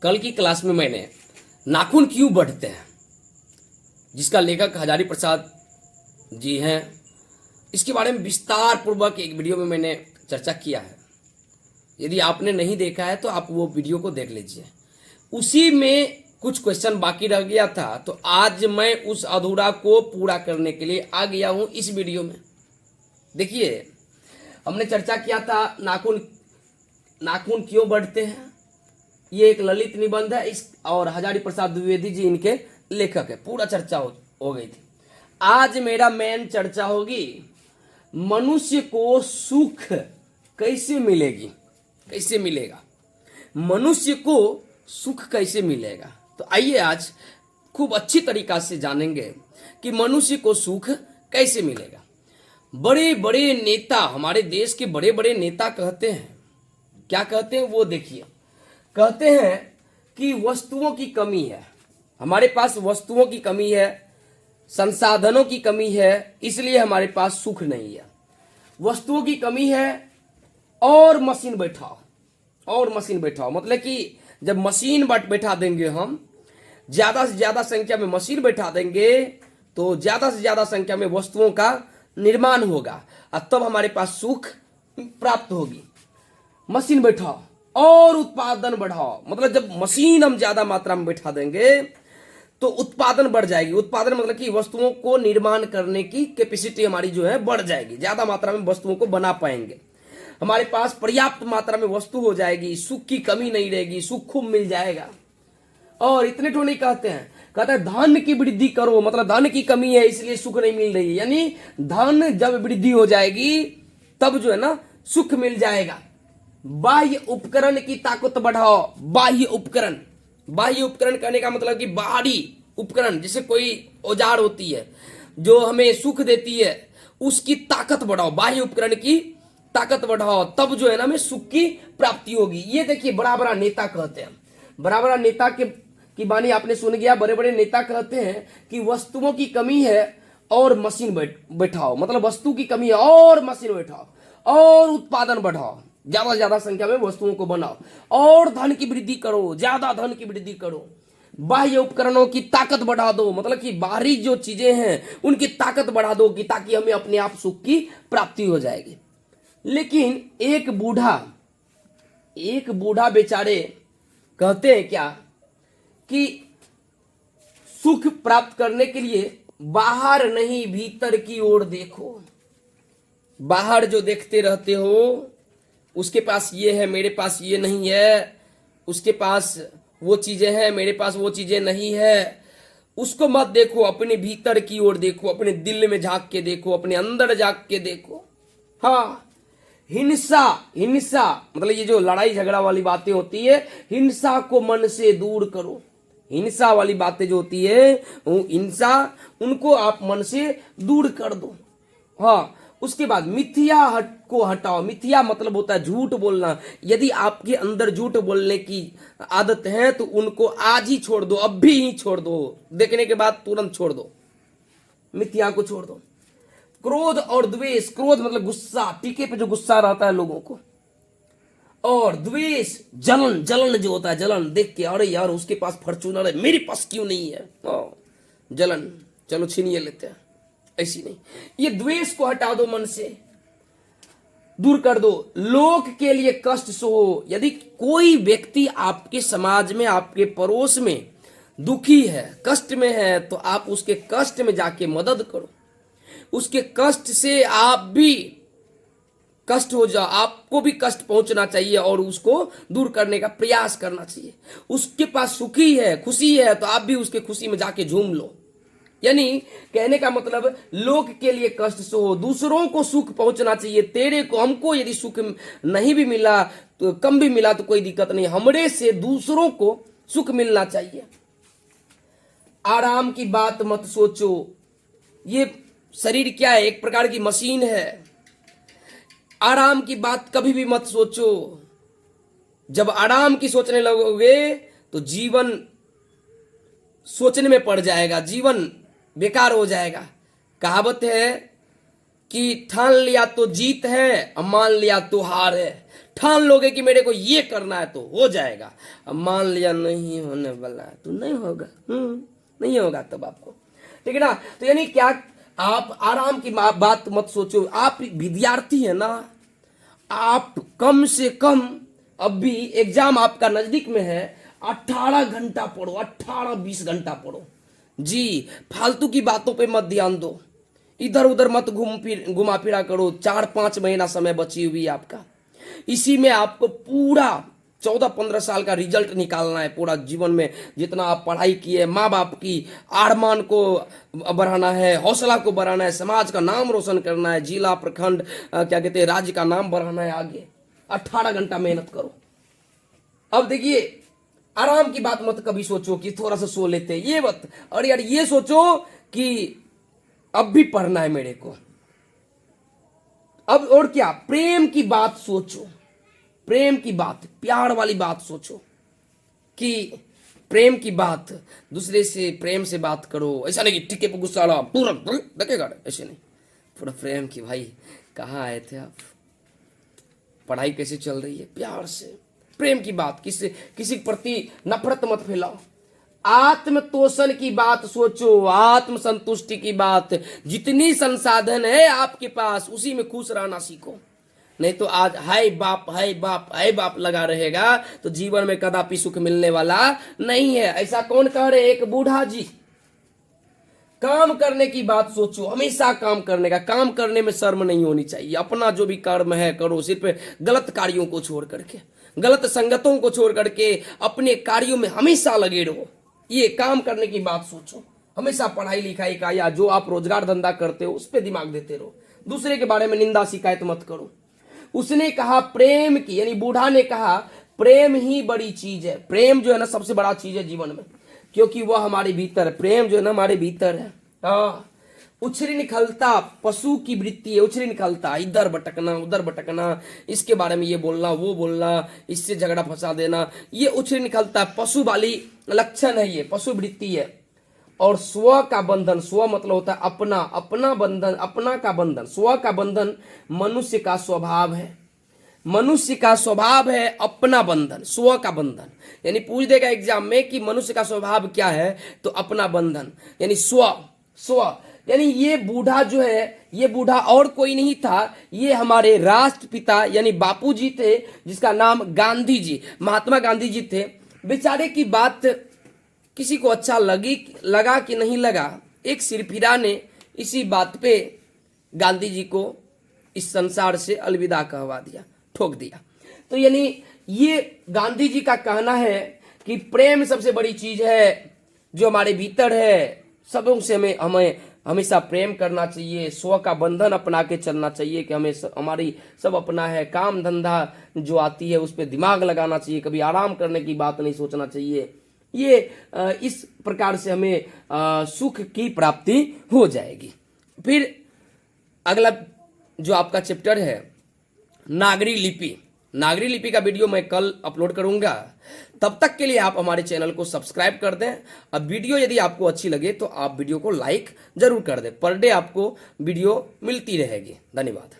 कल की क्लास में मैंने नाखून क्यों बढ़ते हैं, जिसका लेखक हजारी प्रसाद जी हैं, इसके बारे में विस्तार पूर्वक एक वीडियो में मैंने चर्चा किया है। यदि आपने नहीं देखा है तो आप वो वीडियो को देख लीजिए। उसी में कुछ क्वेश्चन बाकी रह गया था, तो आज मैं उस अधूरा को पूरा करने के लिए आ गया हूं इस वीडियो में। देखिए, हमने चर्चा किया था नाखून क्यों बढ़ते हैं। ये एक ललित निबंध है इस, और हजारी प्रसाद द्विवेदी जी इनके लेखक है। पूरा चर्चा हो गई थी। आज मेरा मेन चर्चा होगी, मनुष्य को सुख कैसे मिलेगी, कैसे मिलेगा, मनुष्य को सुख कैसे मिलेगा। तो आइए आज खूब अच्छी तरीका से जानेंगे कि मनुष्य को सुख कैसे मिलेगा। बड़े बड़े नेता, हमारे देश के बड़े बड़े नेता कहते हैं, क्या कहते हैं वो देखिए। कहते हैं कि वस्तुओं की कमी है, हमारे पास वस्तुओं की कमी है, संसाधनों की कमी है, इसलिए हमारे पास सुख नहीं है। वस्तुओं की कमी है और मशीन बैठाओ, और मशीन बैठाओ, मतलब कि जब मशीन बैठा देंगे, हम ज्यादा से ज्यादा संख्या में मशीन बैठा देंगे तो ज्यादा से ज्यादा संख्या में वस्तुओं का निर्माण होगा और तब हमारे पास सुख प्राप्त होगी। मशीन बैठाओ और उत्पादन बढ़ाओ, मतलब जब मशीन हम ज्यादा मात्रा में बैठा देंगे तो उत्पादन बढ़ जाएगी। उत्पादन मतलब कि वस्तुओं को निर्माण करने की कैपेसिटी हमारी जो है बढ़ जाएगी, ज्यादा मात्रा में वस्तुओं को बना पाएंगे, हमारे पास पर्याप्त मात्रा में वस्तु हो जाएगी, सुख की कमी नहीं रहेगी, सुख खूब मिल जाएगा। और इतने तो नहीं कहते हैं धन की वृद्धि करो, मतलब धन की कमी है इसलिए सुख नहीं मिल रही है, यानी धन जब वृद्धि हो जाएगी तब जो है ना सुख मिल जाएगा। बाह्य उपकरण की ताकत बढ़ाओ। बाह्य उपकरण, बाह्य उपकरण कहने का मतलब कि बाहरी उपकरण, जैसे कोई औजार होती है जो हमें सुख देती है, उसकी ताकत बढ़ाओ, बाह्य उपकरण की ताकत बढ़ाओ, तब जो है ना हमें सुख की प्राप्ति होगी। ये देखिए बड़ा बड़ा नेता कहते हैं, बड़ा बड़ा नेता की वाणी आपने सुन गया। बड़े बड़े नेता कहते हैं कि वस्तुओं की कमी है और मशीन बैठाओ, मतलब वस्तु की कमी है और मशीन बैठाओ और उत्पादन बढ़ाओ, ज्यादा से ज्यादा संख्या में वस्तुओं को बनाओ और धन की वृद्धि करो, ज्यादा धन की वृद्धि करो। बाह्य उपकरणों की ताकत बढ़ा दो, मतलब कि बाहरी जो चीजें हैं उनकी ताकत बढ़ा दो कि ताकि हमें अपने आप सुख की प्राप्ति हो जाएगी। लेकिन एक बूढ़ा बेचारे कहते हैं क्या कि सुख प्राप्त करने के लिए बाहर नहीं भीतर की ओर देखो। बाहर जो देखते रहते हो, उसके पास ये है मेरे पास ये नहीं है, उसके पास वो चीजें हैं मेरे पास वो चीजें नहीं है, उसको मत देखो, अपने भीतर की ओर देखो, अपने दिल में झांक के देखो, अपने अंदर झांक के देखो। हाँ, हिंसा मतलब ये जो लड़ाई झगड़ा वाली बातें होती है, हिंसा को मन से दूर करो। हिंसा वाली बातें जो होती है, हिंसा, उनको आप मन से दूर कर दो। हाँ, उसके बाद मिथ्या को हटाओ। मिथ्या मतलब होता है झूठ बोलना। यदि आपके अंदर झूठ बोलने की आदत है तो उनको आज ही छोड़ दो, अब भी ही छोड़ दो, देखने के बाद तुरंत छोड़ दो, मिथ्या को छोड़ दो। क्रोध और द्वेष, क्रोध मतलब गुस्सा, टीके पे जो गुस्सा रहता है लोगों को, और द्वेष जलन जो होता है, जलन देख के अरे यार उसके पास फॉर्च्यूनर है मेरे पास क्यों नहीं है, जलन, चलो छीनिए लेते हैं, ऐसी नहीं। ये द्वेष को हटा दो, मन से दूर कर दो। लोक के लिए कष्ट सहो। यदि कोई व्यक्ति आपके समाज में, आपके पड़ोस में दुखी है, कष्ट में है, तो आप उसके कष्ट में जाके मदद करो। उसके कष्ट से आप भी कष्ट हो जाओ, आपको भी कष्ट पहुंचना चाहिए और उसको दूर करने का प्रयास करना चाहिए। उसके पास सुखी है, खुशी है, तो आप भी उसके खुशी में जाके झूम लो। यानी कहने का मतलब लोक के लिए कष्ट सहो, दूसरों को सुख पहुंचना चाहिए। तेरे को, हमको यदि सुख नहीं भी मिला तो कम भी मिला तो कोई दिक्कत नहीं, हमरे से दूसरों को सुख मिलना चाहिए। आराम की बात मत सोचो। ये शरीर क्या है, एक प्रकार की मशीन है। आराम की बात कभी भी मत सोचो। जब आराम की सोचने लगोगे तो जीवन सोचने में पड़ जाएगा, जीवन बेकार हो जाएगा। कहावत है कि ठान लिया तो जीत है, अब मान लिया तो हार है। ठान लोगे कि मेरे को ये करना है तो हो जाएगा, अब मान लिया नहीं होने वाला है तो नहीं होगा। नहीं होगा तब आपको, ठीक है ना। तो यानी क्या, आप आराम की बात मत सोचो। आप विद्यार्थी है ना, आप कम से कम अभी एग्जाम आपका नजदीक में है, 18 घंटा पढ़ो, 18-20 घंटा पढ़ो जी। फालतू की बातों पे मत ध्यान दो, इधर उधर मत घुमा फिरा करो। 4-5 महीना समय बची हुई है आपका, इसी में आपको पूरा 14-15 साल का रिजल्ट निकालना है। पूरा जीवन में जितना आप पढ़ाई किए, माँ बाप की आरमान को बढ़ाना है, हौसला को बढ़ाना है, समाज का नाम रोशन करना है, जिला प्रखंड क्या कहते हैं राज्य का नाम बढ़ाना है आगे। 18 घंटा मेहनत करो। अब देखिए, आराम की बात मत कभी सोचो कि थोड़ा सा सो लेते, ये मत। और यार ये सोचो कि अब भी पढ़ना है मेरे को। अब और क्या, प्रेम की बात सोचो, प्रेम की बात, प्यार वाली बात सोचो कि प्रेम की बात, दूसरे से प्रेम से बात करो। ऐसा नहीं कि टिके पे गुस्सा ला पूरा देखेगा, ऐसे नहीं। पूरा प्रेम की, भाई कहाँ आए थे आप, पढ़ाई कैसे चल रही है, प्यार से प्रेम की बात। किसी के प्रति नफरत मत फैलाओ। आत्मतोषण की बात सोचो, आत्म संतुष्टि की बात। जितनी संसाधन है आपके पास उसी में खुश रहना सीखो। नहीं तो आज हाय बाप हाय बाप हाय बाप लगा रहेगा तो जीवन में कदापि सुख मिलने वाला नहीं है। ऐसा कौन कह रहे, एक बूढ़ा जी। काम करने की बात सोचो, हमेशा काम करने का, काम करने में शर्म नहीं होनी चाहिए। अपना जो भी कर्म है करो, सिर्फ गलत कार्यों को छोड़ करके, गलत संगतों को छोड़ करके अपने कार्यों में हमेशा लगे रहो। ये काम करने की बात सोचो। हमेशा पढ़ाई लिखाई का या जो आप रोजगार धंधा करते हो उस पर दिमाग देते रहो। दूसरे के बारे में निंदा शिकायत मत करो। उसने कहा प्रेम की, यानी बूढ़ा ने कहा प्रेम ही बड़ी चीज है। प्रेम जो है ना सबसे बड़ा चीज है जीवन में, क्योंकि वह हमारे भीतर है। प्रेम जो है ना हमारे भीतर है। हाँ, उछरी निकलता पशु की वृत्ति है, उछरी निकलता, इधर भटकना उधर भटकना, इसके बारे में ये बोलना वो बोलना, इससे झगड़ा फंसा देना, ये उछरी निकलता पशु वाली लक्षण है, ये पशु वृत्ति है। और स्व का बंधन, स्व मतलब होता है अपना, अपना बंधन, अपना का बंधन, स्व का बंधन मनुष्य का स्वभाव है। मनुष्य का स्वभाव है अपना बंधन, स्व का बंधन। यानी पूछ देगा एग्जाम में कि मनुष्य का स्वभाव क्या है, तो अपना बंधन यानी स्व। स्व यानी ये बूढ़ा जो है, ये बूढ़ा और कोई नहीं था, ये हमारे राष्ट्रपिता यानी बापूजी थे, जिसका नाम गांधी जी, महात्मा गांधी जी थे। बेचारे की बात किसी को अच्छा लगा कि नहीं लगा, एक सिरफिरा ने इसी बात पे गांधी जी को इस संसार से अलविदा कहवा दिया, ठोक दिया। तो यानी ये गांधी जी का कहना है कि प्रेम सबसे बड़ी चीज है जो हमारे भीतर है। सबों से हमें हमेशा प्रेम करना चाहिए, स्व का बंधन अपना के चलना चाहिए कि हमें हमारी सब अपना है। काम धंधा जो आती है उस पर दिमाग लगाना चाहिए, कभी आराम करने की बात नहीं सोचना चाहिए। ये इस प्रकार से हमें सुख की प्राप्ति हो जाएगी। फिर अगला जो आपका चैप्टर है नागरी लिपि, नागरी लिपि का वीडियो मैं कल अपलोड करूंगा। तब तक के लिए आप हमारे चैनल को सब्सक्राइब कर दें। अब वीडियो यदि आपको अच्छी लगे तो आप वीडियो को लाइक जरूर कर दें। पर डे आपको वीडियो मिलती रहेगी। धन्यवाद।